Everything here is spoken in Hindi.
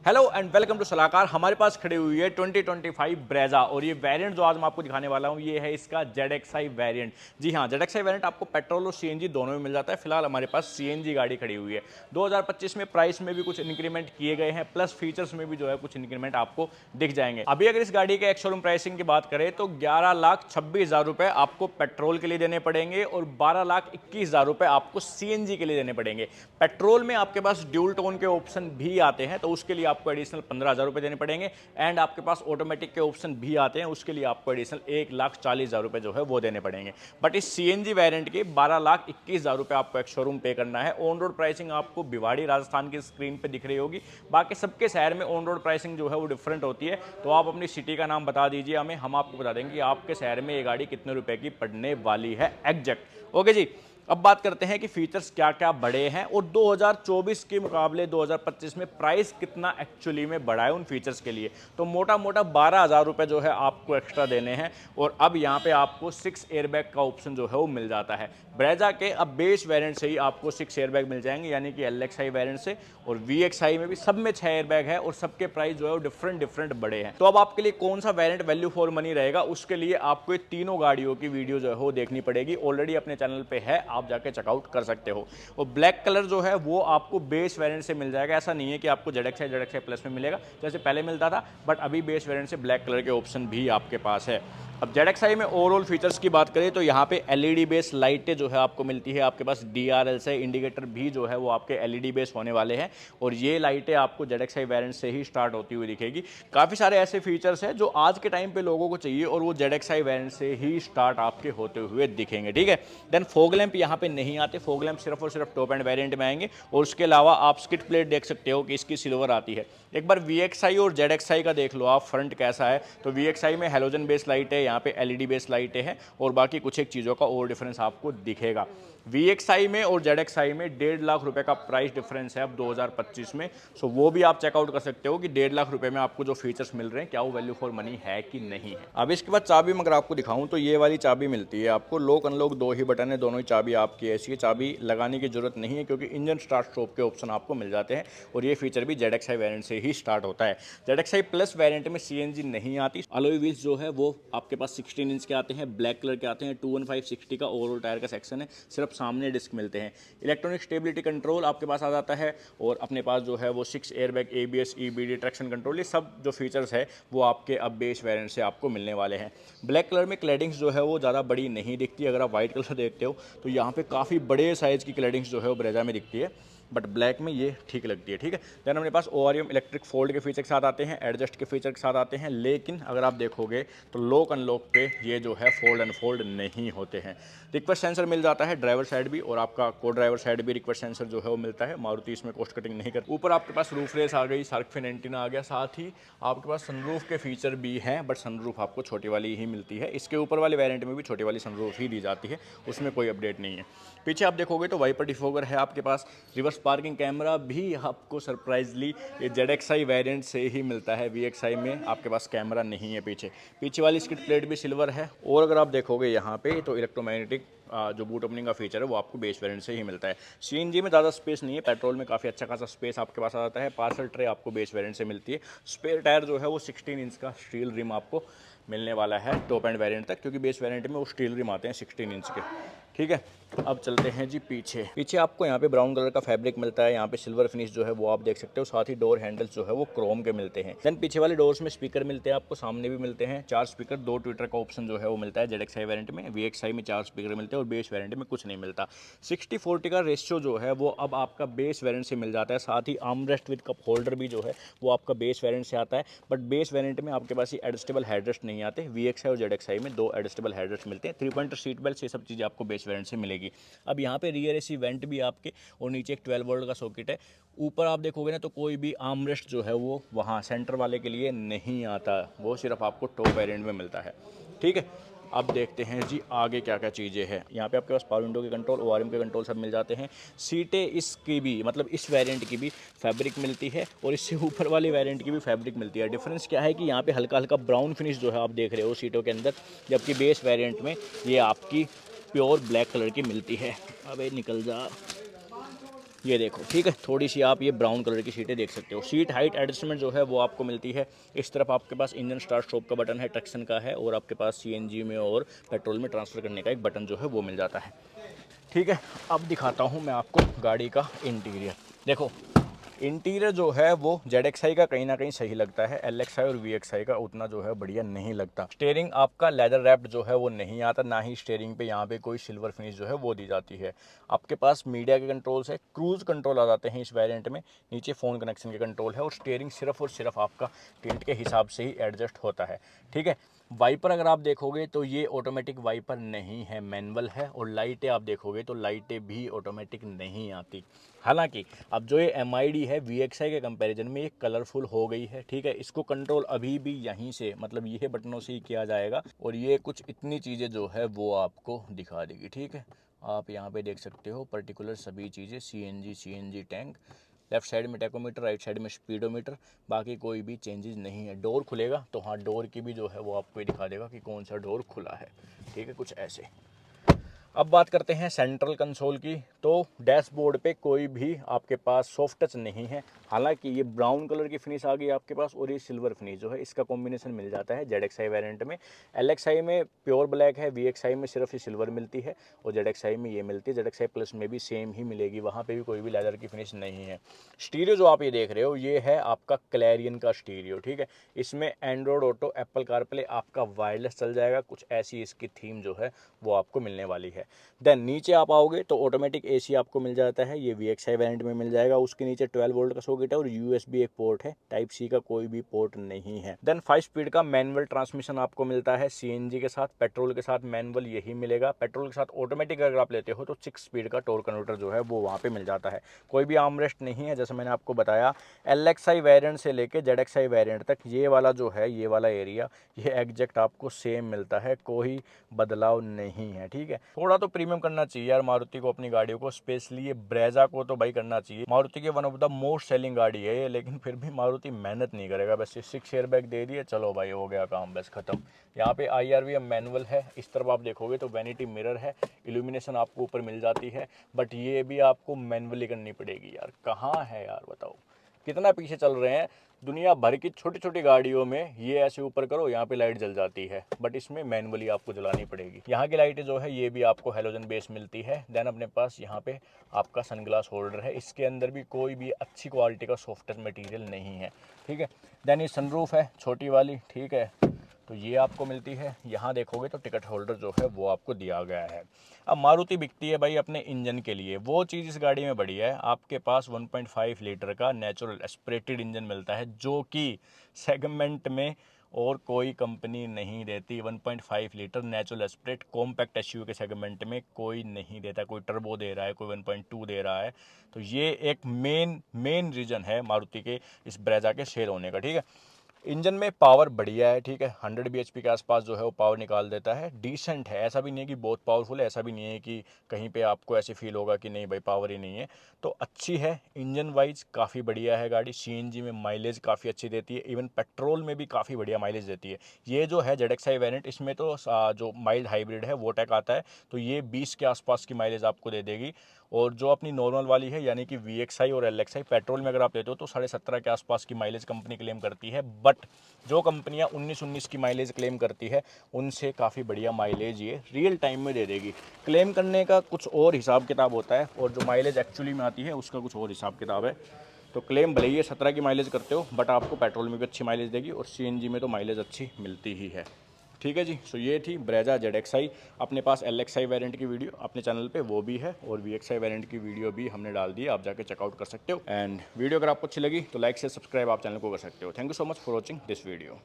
हेलो एंड वेलकम टू सलाहकार। हमारे पास खड़ी हुई है 2025 ब्रेजा और ये वेरिएंट जो आज मैं आपको दिखाने वाला हूँ ये है इसका ZXi वेरिएंट। जी हाँ, ZXi वेरिएंट आपको पेट्रोल और सीएनजी दोनों में मिल जाता है। फिलहाल हमारे पास सीएनजी गाड़ी खड़ी हुई है। 2025 में प्राइस में भी कुछ इंक्रीमेंट किए गए हैं, प्लस फीचर्स में भी जो है कुछ इंक्रीमेंट आपको दिख जाएंगे। अभी अगर इस गाड़ी के एक्स-शोरूम प्राइसिंग की बात करें तो 11,26,000 रुपए आपको पेट्रोल के लिए देने पड़ेंगे और 12,21,000 रुपए आपको सीएनजी के लिए देने पड़ेंगे। पेट्रोल में आपके पास ड्यूल टोन के ऑप्शन भी आते हैं तो उसके लिए आपको एडिशनल 15,000 रुपए देने पड़ेंगे एंड आपके पास ऑटोमेटिक के ऑप्शन भी आते हैं, उसके लिए आपको एडिशनल 1,40,000 रुपए जो है वो देने पड़ेंगे। बट इस सीएनजी वेरिएंट के 12,21,000 रुपए आपको एक शोरूम पे करना है। ऑन रोड प्राइसिंग आपको भिवाड़ी राजस्थान की स्क्रीन पे दिख रही होगी। बाकी सबके शहर में ऑन रोड प्राइसिंग जो है वो डिफरेंट होती है, तो आप अपनी सिटी का नाम बता दीजिए हमें, हम आपको बता देंगे कि आपके शहर में ये गाड़ी कितने रुपए की पड़ने वाली है एग्जैक्ट। ओके जी, अब बात करते हैं कि फीचर्स क्या क्या बढ़े हैं और 2024 के मुकाबले 2025 में प्राइस कितना एक्चुअली में बढ़ा है उन फीचर्स के लिए। तो मोटा मोटा 12,000 रुपए जो है आपको एक्स्ट्रा देने हैं और अब यहाँ पे आपको 6 एयरबैग का ऑप्शन जो है वो मिल जाता है। ब्रेजा के अब बेस वेरिएंट से ही आपको 6 एयरबैग मिल जाएंगे, यानी कि LXi वेरिएंट से और VXi में भी सब में 6 एयरबैग है और सबके प्राइस जो है वो डिफरेंट बड़े हैं। तो अब आपके लिए कौन सा वेरिएंट वैल्यू फॉर मनी रहेगा, उसके लिए आपको ये तीनों गाड़ियों की वीडियो जो है वो देखनी पड़ेगी। ऑलरेडी अपने चैनल पे है, आप जाके चेकआउट कर सकते हो। और ब्लैक कलर जो है वो आपको बेस वेरिएंट से मिल जाएगा। ऐसा नहीं है कि आपको ZXi प्लस में मिलेगा जैसे पहले मिलता था, बट अभी बेस वेरिएंट से ब्लैक कलर के ऑप्शन भी आपके पास है। अब ZXi में ओवरऑल फीचर्स की बात करें तो यहाँ पे LED बेस लाइटें जो है आपको मिलती है। आपके पास DRL से इंडिकेटर भी जो है वो आपके LED बेस होने वाले हैं और ये लाइटें आपको ZXi वेरिएंट से ही स्टार्ट होती हुई दिखेगी। काफ़ी सारे ऐसे फीचर्स हैं जो आज के टाइम पे लोगों को चाहिए और वो ZXi वेरिएंट से ही स्टार्ट आपके होते हुए दिखेंगे, ठीक है। देन फॉग लैंप यहाँ पे नहीं आते, फॉग लैंप सिर्फ और सिर्फ टॉप एंड वेरिएंट में आएंगे और उसके अलावा आप स्किट प्लेट देख सकते हो कि इसकी सिल्वर आती है। एक बार VXi और ZXi का देख लो आप फ्रंट कैसा है, तो VXi में हेलोजन बेस लाइट है, यहाँ पे LED बेस लाइटें हैं और बाकी कुछ एक चीज़ों का और डिफरेंस आपको दिखेगा। VXi में और ZXi में 1.5 लाख रुपए का प्राइस डिफरेंस है अब 2025 में। सो वो भी आप चेकआउट कर सकते हो कि 1.5 लाख रुपए में आपको जो फीचर्स मिल रहे हैं क्या वो वैल्यू फॉर मनी है कि नहीं है। अब इसके बाद चाबी में अगर आपको दिखाऊं तो ये वाली चाबी मिलती है आपको। लॉक अनलॉक दो ही बटन है, दोनों ही चाबी आपकी ऐसी है, चाबी लगाने की जरूरत नहीं है क्योंकि इंजन स्टार्ट स्टॉप के ऑप्शन आपको मिल जाते हैं और ये फीचर भी ZXi वेरिएंट से ही स्टार्ट होता है। ZXi प्लस वेरिएंट में CNG नहीं आती। अलॉय व्हील्स जो है वो आपके पास 16 इंच के आते हैं, ब्लैक कलर के आते हैं। 215/60 का ओवरऑल टायर का सेक्शन है, सिर्फ सामने डिस्क मिलते हैं। इलेक्ट्रॉनिक स्टेबिलिटी कंट्रोल आपके पास आ जाता है और अपने पास जो है वो 6 airbag, ABS, EBD, traction control, ये सब जो फीचर्स है वो आपके अब बेस वेरिएंट से आपको मिलने वाले हैं। ब्लैक कलर में क्लैडिंग्स जो है वो ज़्यादा बड़ी नहीं दिखती। अगर आप व्हाइट कलर देखते हो तो यहाँ पे काफ़ी बड़े साइज़ की क्लैडिंग्स जो है वो ब्रेजा में दिखती है, बट ब्लैक में ये ठीक लगती है, ठीक है। देन अपने पास ORM इलेक्ट्रिक फोल्ड के फीचर के साथ आते हैं, एडजस्ट के फीचर के साथ आते हैं, लेकिन अगर आप देखोगे तो लॉक अनलॉक पे ये जो है फोल्ड अनफोल्ड नहीं होते हैं। रिक्वेस्ट सेंसर मिल जाता है ड्राइवर साइड भी और आपका को ड्राइवर साइड भी रिक्वेस्ट सेंसर जो है वो मिलता है। मारुति इसमें कॉस्ट कटिंग नहीं करती। ऊपर आपके पास रूफ रेस आ गई, शार्क फिन एंटीना आ गया, साथ ही आपके पास सनरूफ के फीचर भी हैं, बट सनरूफ आपको छोटी वाली ही मिलती है। इसके ऊपर वाले वेरिएंट में भी छोटी वाली सनरूफ ही दी जाती है, उसमें कोई अपडेट नहीं है। पीछे आप देखोगे तो वाइपर डिफोगर है आपके पास। रिवर्स पार्किंग कैमरा भी आपको सरप्राइजली ये ZXi वेरिएंट से ही मिलता है। VXi में आपके पास कैमरा नहीं है। पीछे वाली स्किड प्लेट भी सिल्वर है और अगर आप देखोगे यहाँ पे तो इलेक्ट्रोमैग्नेटिक जो बूट ओपनिंग का फीचर है वो आपको बेस वेरिएंट से ही मिलता है। CNG में ज़्यादा स्पेस नहीं है, पेट्रोल में काफ़ी अच्छा खासा स्पेस आपके पास आ जाता है। पार्सल ट्रे आपको बेस वेरिएंट से मिलती है। स्पेयर टायर जो है वो 16 इंच का स्टील रिम आपको मिलने वाला है टॉप एंड वेरिएंट तक, क्योंकि बेस वेरिएंट में वो स्टील रिम आते हैं 16 इंच के, ठीक है। अब चलते हैं जी पीछे आपको यहाँ पे ब्राउन कलर का फैब्रिक मिलता है, यहाँ पे सिल्वर फिनिश जो है वो आप देख सकते हो। साथ ही डोर हैंडल्स जो है वो क्रोम के मिलते हैं। देन पीछे वाले डोर्स में स्पीकर मिलते हैं आपको, सामने भी मिलते हैं 4 स्पीकर। 2 ट्विटर का ऑप्शन जो है वो मिलता है ZXi वेरिएंट में। VXi में 4 स्पीकर मिलते हैं और बेस वेरिएंट में कुछ नहीं मिलता। 60/40 का रेशियो जो है वो अब आपका बेस वेरिएंट से मिल जाता है। साथ ही आर्मरेस्ट विद कप होल्डर भी जो है वो आपका बेस वेरिएंट से आता है, बट बेस वेरिएंट में आपके पास ये एडजस्टेबल हेडरेस्ट नहीं आते। VXi और ZXi में 2 एडजस्टेबल हेडरेस्ट मिलते हैं। 3 पॉइंटर सीट बेल्ट, ये सब चीज़ें आपको बेस वेरिएंट से मिलेगी। अब यहाँ पे रियर AC वेंट भी आपके और नीचे एक 12 वोल्ट का सॉकेट है। ऊपर आप देखोगे ना तो कोई भी आर्मरेस्ट जो है वो वहाँ सेंटर वाले के लिए नहीं आता, वो सिर्फ आपको टॉप वेरिएंट में मिलता है, ठीक है। अब देखते हैं जी आगे क्या क्या चीज़ें हैं। यहाँ पे आपके पास पावर विंडो के कंट्रोल, ORM के कंट्रोल सब मिल जाते हैं। सीटें इसकी भी मतलब इस वेरिएंट की भी फैब्रिक मिलती है और इससे ऊपर वाली वेरिएंट की भी फैब्रिक मिलती है। डिफरेंस क्या है कि यहाँ पे हल्का हल्का ब्राउन फिनिश जो है आप देख रहे हो सीटों के अंदर, जबकि बेस वेरिएंट में ये आपकी प्योर ब्लैक कलर की मिलती है। अबे निकल जा। ये देखो, ठीक है, थोड़ी सी आप ये ब्राउन कलर की सीटें देख सकते हो। सीट हाइट एडजस्टमेंट जो है वो आपको मिलती है। इस तरफ आपके पास इंजन स्टार्ट स्टॉप का बटन है, ट्रक्शन का है, और आपके पास सीएनजी में और पेट्रोल में ट्रांसफ़र करने का एक बटन जो है वो मिल जाता है। ठीक है, अब दिखाता हूँ मैं आपको गाड़ी का इंटीरियर। देखो, इंटीरियर जो है वो ZXi का कहीं ना कहीं सही लगता है, LXi और VXi का उतना जो है बढ़िया नहीं लगता। स्टीयरिंग आपका लेदर रैप्ड जो है वो नहीं आता, ना ही स्टीयरिंग पे यहाँ पे कोई सिल्वर फिनिश जो है वो दी जाती है। आपके पास मीडिया के कंट्रोल्स है, क्रूज कंट्रोल आ जाते हैं इस वेरिएंट में, नीचे फ़ोन कनेक्शन के कंट्रोल है, और स्टीयरिंग सिर्फ और सिर्फ आपका टिल्ट के हिसाब से ही एडजस्ट होता है। ठीक है, वाइपर अगर आप देखोगे तो ये ऑटोमेटिक वाइपर नहीं है, मैनुअल है। और लाइटें आप देखोगे तो लाइटें भी ऑटोमेटिक नहीं आती। हालांकि अब जो ये MID है VXi के कंपैरिजन में ये कलरफुल हो गई है। ठीक है, इसको कंट्रोल अभी भी यहीं से, मतलब ये बटनों से ही किया जाएगा, और ये कुछ इतनी चीज़ें जो है वो आपको दिखा देगी। ठीक है, आप यहाँ पे देख सकते हो पर्टिकुलर सभी चीज़ें, CNG टैंक, लेफ्ट साइड में टैकोमीटर, राइट साइड में स्पीडोमीटर, बाकी कोई भी चेंजेस नहीं है। डोर खुलेगा तो हाँ, डोर की भी जो है वो आपको दिखा देगा कि कौन सा डोर खुला है। ठीक है, कुछ ऐसे। अब बात करते हैं सेंट्रल कंसोल की। तो डैशबोर्ड पे कोई भी आपके पास सॉफ्ट टच नहीं है। हालांकि ये ब्राउन कलर की फिनिश आ गई आपके पास, और ये सिल्वर फिनिश जो है इसका कॉम्बिनेशन मिल जाता है ZXi वेरिएंट में। LXi में प्योर ब्लैक है, VXi में सिर्फ ये सिल्वर मिलती है, और ZXi में ये मिलती है। ZXi प्लस में भी सेम ही मिलेगी, वहाँ पर भी कोई भी लेदर की फिनिश नहीं है। स्टीरियो जो आप ये देख रहे हो ये है आपका क्लैरियन का स्टीरियो। ठीक है, इसमें एंड्रॉयड ऑटो, एप्पल कारप्ले, आपका वायरलेस चल जाएगा, कुछ ऐसी इसकी थीम जो है वो आपको मिलने वाली है। देन नीचे आप आओगे तो ऑटोमेटिक AC आपको मिल जाता है, ये VXi वेरिएंट में मिल जाएगा। उसके नीचे 12 वोल्ट का सॉकेट है, और USB एक पोर्ट है, टाइप C का कोई भी पोर्ट नहीं है। देन 5 स्पीड का मैनुअल ट्रांसमिशन आपको मिलता है CNG के साथ। पेट्रोल के साथ मैनुअल यही मिलेगा। पेट्रोल के साथ ऑटोमेटिक अगर आप लेते हो तो 6 स्पीड का टॉर्क कन्वर्टर जो है वो वहाँ पे मिल जाता है। कोई भी आर्मरेस्ट नहीं है, जैसे मैंने आपको बताया। LXi वेरिएंट से लेके ZXi वेरिएंट तक ये वाला जो है, ये वाला एरिया, ये एग्जैक्ट आपको सेम मिलता है, कोई बदलाव नहीं है। ठीक है, थोड़ा तो प्रीमियम करना चाहिए यार मारुति को अपनी गाड़ियों को, स्पेशली ये ब्रेजा को तो भाई करना चाहिए। मारुति के one of the most selling गाड़ी है ये, लेकिन फिर भी मारुति मेहनत नहीं करेगा। बस 6 एयर बैग दे दिए, चलो भाई हो गया काम, बस खत्म। यहाँ पे IRV मैनुअल है। इस तरफ आप देखोगे तो वैनिटी मिरर है, इल्यूमिनेशन आपको ऊपर मिल जाती है, बट ये भी आपको मैनुअली करनी पड़ेगी यार। कहाँ है यार, बताओ कितना पीछे चल रहे हैं। दुनिया भर की छोटी छोटी गाड़ियों में ये ऐसे ऊपर करो, यहाँ पे लाइट जल जाती है, बट इसमें मैनुअली आपको जलानी पड़ेगी। यहाँ की लाइटें जो है ये भी आपको हेलोजन बेस मिलती है। देन अपने पास यहाँ पे आपका सनग्लास होल्डर है, इसके अंदर भी कोई भी अच्छी क्वालिटी का सॉफ्टवेयर मटेरियल नहीं है। ठीक है, देन ये सनरूफ है छोटी वाली। ठीक है, तो ये आपको मिलती है। यहाँ देखोगे तो टिकट होल्डर जो है वो आपको दिया गया है। अब मारुति बिकती है भाई अपने इंजन के लिए, वो चीज़ इस गाड़ी में बढ़िया है। आपके पास 1.5 लीटर का नेचुरल एस्पिरेटेड इंजन मिलता है, जो कि सेगमेंट में और कोई कंपनी नहीं देती। 1.5 litre natural aspirate compact SUV के सेगमेंट में कोई नहीं देता। कोई टर्बो दे रहा है, कोई 1.2 दे रहा है। तो ये एक मेन रीज़न है मारुति के इस ब्रेजा के सेल होने का। ठीक है, इंजन में पावर बढ़िया है। ठीक है, 100 bhp के आसपास जो है वो पावर निकाल देता है। डिसेंट है, ऐसा भी नहीं है कि बहुत पावरफुल है, ऐसा भी नहीं है कि कहीं पे आपको ऐसे फील होगा कि नहीं भाई पावर ही नहीं है। तो अच्छी है, इंजन वाइज काफ़ी बढ़िया है गाड़ी। CNG में माइलेज काफ़ी अच्छी देती है, इवन पेट्रोल में भी काफ़ी बढ़िया माइलेज देती है। ये जो है ZXi वेरिएंट, इसमें तो जो माइल्ड हाइब्रिड है वो टेक आता है, तो ये 20 के आसपास की माइलेज आपको दे देगी। और जो अपनी नॉर्मल वाली है यानी कि VXi और LXi, पेट्रोल में अगर आप लेते हो तो 17.5 के आसपास की माइलेज कंपनी क्लेम करती है। बट जो कंपनियां 19 की माइलेज क्लेम करती है उनसे काफ़ी बढ़िया माइलेज ये रियल टाइम में दे देगी। क्लेम करने का कुछ और हिसाब किताब होता है, और जो माइलेज एक्चुअली में आती है उसका कुछ और हिसाब किताब है। तो क्लेम भले ही 17 की माइलेज करते हो, बट आपको पेट्रोल में भी अच्छी माइलेज देगी, और CNG में तो माइलेज अच्छी मिलती ही है। ठीक है जी, सो ये थी ब्रेजा ZXi। अपने पास LXi वेरिएंट की वीडियो अपने चैनल पे वो भी है, और VXi वेरिएंट की वीडियो भी हमने डाल दी है, आप जाके चेकआउट कर सकते हो। एंड वीडियो अगर आपको अच्छी लगी तो लाइक से सब्सक्राइब आप चैनल को कर सकते हो। Thank you so much for watching this video.